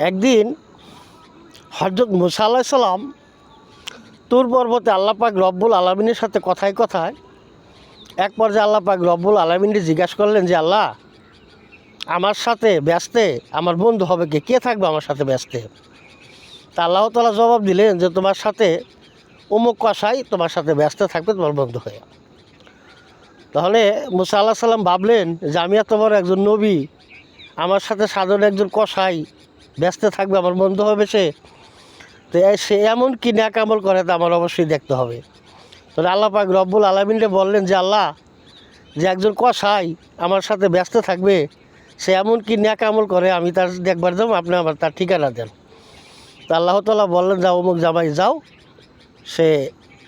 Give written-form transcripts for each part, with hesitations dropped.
একদিন হযরত মুসা আলাইহিস সালাম তুর পর্বতে আল্লাহ পাক রব্বুল আলামিনের সাথে কথায় কথায় এক পর্যায়ে আল্লাহ পাক রব্বুল আলামিনকে জিজ্ঞাসা করলেন যে আল্লাহ, আমার সাথে ব্যস্তে আমার বন্ধু হবে কে থাকবে আমার সাথে ব্যস্তে? তা আল্লাহ তাআলা জবাব দিলেন যে তোমার সাথে অমুক কসাই তোমার সাথে ব্যস্ত থাকবে তোমার বন্ধু হয়ে। তাহলে মুসা আলাইহিস সালাম ভাবলেন যে আমি এত বড় একজন নবী, আমার সাথে সাধারণ একজন কসাই ব্যস্ত থাকবে, আমার বন্ধু হবে সে? তো সে এমন কি ন্যাক আমল করে তা আমার অবশ্যই দেখতে হবে। তাহলে আল্লাহ পাক রব্বুল আলামিনকে বললেন যে আল্লাহ, যে একজন কসাই আমার সাথে ব্যস্ত থাকবে সে এমন কি ন্যাক আমল করে আমি তার দেখবার যাবো, আপনি আমার তার ঠিকানা দেন। তা আল্লাহ তাআলা বললেন যাও অমুক জামাই যাও, সে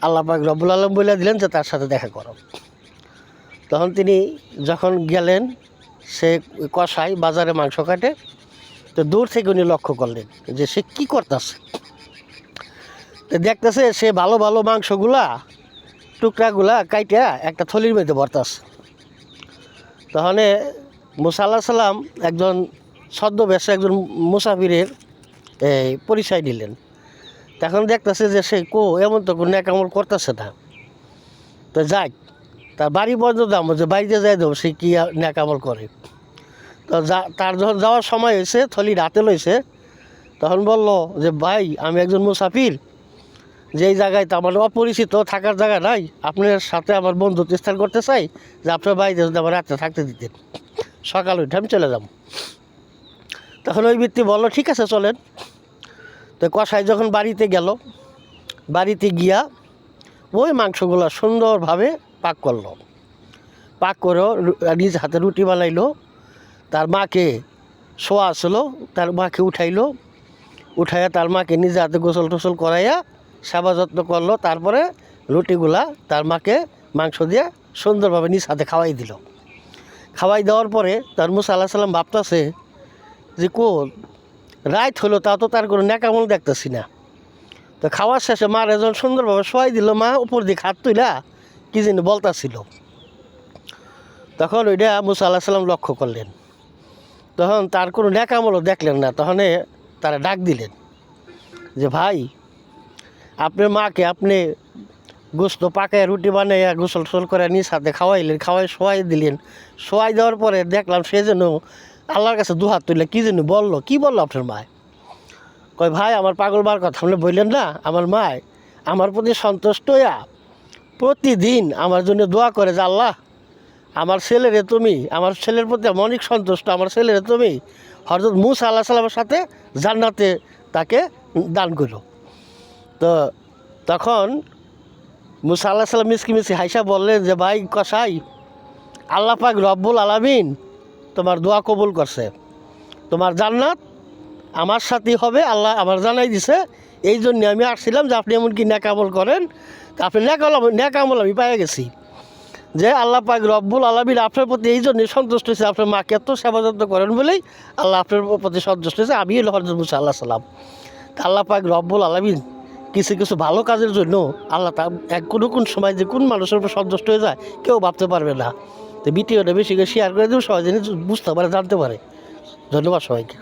আল্লাহ পাক রব্বুল আলামিন বলে দিলেন যে তার সাথে দেখা করো। তখন তিনি যখন গেলেন, সে কসাই বাজারে মাংস কাটে, তো দূর থেকে উনি লক্ষ্য করলেন যে সে কী করতেছে। তো দেখতেছে সে ভালো ভালো মাংসগুলা টুকরাগুলা কাইটা একটা থলির মধ্যে ভরতাছে। তখন মুসা আলাইহিস সালাম একজন ছদ্মবেশে একজন মুসাফিরের পরিচয় দিলেন। তখন দেখতেছে যে সে এমন তো কোনো নেকামল করতেছে না। তো যাক, তার বাড়ি পর্যন্ত যাবো, যে বাড়িতে যাই দেবো সে কী নেকামল করে। তো তার যখন যাওয়ার সময় হয়েছে, থলি রাতে লইছে, তখন বলল যে ভাই, আমি একজন মুসাফির, যেই জায়গায় তো আমার অপরিচিত থাকার জায়গা নাই, আপনার সাথে আমার বন্ধুত্ব স্থান করতে চাই, যে আপনার বাড়িতে যদি আমার রাত্রে থাকতে দিতেন, সকাল উঠে আমি চলে যাব। তখন ওই ব্যক্তি বলল ঠিক আছে চলেন। তো কসাই যখন বাড়িতে গেল, বাড়িতে গিয়া ওই মাংসগুলো সুন্দরভাবে পাক করলো, পাক করেও নিজ হাতে রুটি বানাইলো, তার মাকে শোয়া আসলো, তার মাকে উঠাইলো, উঠাইয়া তার মাকে নিজে হাতে গোসল টোসল করাইয়া সেবা যত্ন করলো। তারপরে রুটিগুলা তার মাকে মাংস দিয়ে সুন্দরভাবে নিজ হাতে খাওয়াই দিল। খাওয়াই দেওয়ার পরে তার মুসা আলাইহিস সালাম ভাবতেছে যে রাত হলো, তা তো তার কোনো নেকামল দেখতেছি না। তো খাওয়ার শেষে মার যখন সুন্দরভাবে শোয়াই দিল, মা উপর দিকে হাত তুইলা কী যেন বলতাছিল। তখন ওইটা মুসা আলাইহিস সালাম লক্ষ্য করলেন। তখন তার কোনো নেকামলও দেখলেন না। তখন তারা ডাক দিলেন যে ভাই, আপনার মাকে আপনি গোস্ত পাকায় রুটি বানাইয়া গোসল টোসল করে নিজ হাতে খাওয়াইলেন, খাওয়াই শোয়াই দিলেন। শোয়াই দেওয়ার পরে দেখলাম সে যেন আল্লাহর কাছে দুহাত তুললে কী যেন বললো। কী বললো আপনার মায়? কয় ভাই, আমার পাগল মার কথা আপনি বললেন না, আমার মায় আমার প্রতি সন্তুষ্ট হইয়া প্রতিদিন আমার জন্য দোয়া করে যে আল্লাহ, আমার ছেলেরে তুমি, আমার ছেলের প্রতি আমি অনেক সন্তুষ্ট, আমার ছেলেরে তুমি হযরত মুসা আলাইহিস সালামের সাথে জান্নাতে তাকে দান করো। তো তখন মুসা আলাইহিস সালাম মিসকি হাইসা বললেন যে ভাই কসাই, আল্লাহ পাক রব্বুল আলামিন তোমার দোয়া কবুল করছে, তোমার জান্নাত আমার সাথেই হবে, আল্লাহ আমার জানাই দিছে। এই জন্যে আমি আসছিলাম যে আপনি এমন কি নেকামল করেন, তা আপনি নেকামল আমি পাই গেছি, যে আল্লাহ পাক রব্বুল আলামিন আপনার প্রতি এই জন্যে সন্তুষ্ট হয়েছে, আপনার মাকে এত সেবা যত্ন করেন বলেই আল্লাহ আপনার প্রতি সন্তুষ্ট হয়েছে। আমি হলো হযরত মুসা আলাইহিস সালাম। আল্লাহ পাক রব্বুল আলামিন কিছু কিছু ভালো কাজের জন্য আল্লাহ তা কোন সময় যে কোন মানুষের উপর সন্তুষ্ট হয়ে যায় কেউ ভাবতে পারবে না। তো ভিডিওটা বেশি করে শেয়ার করে দেবো, সবাই যেন বুঝতে পারে, জানতে পারে। ধন্যবাদ সবাইকে।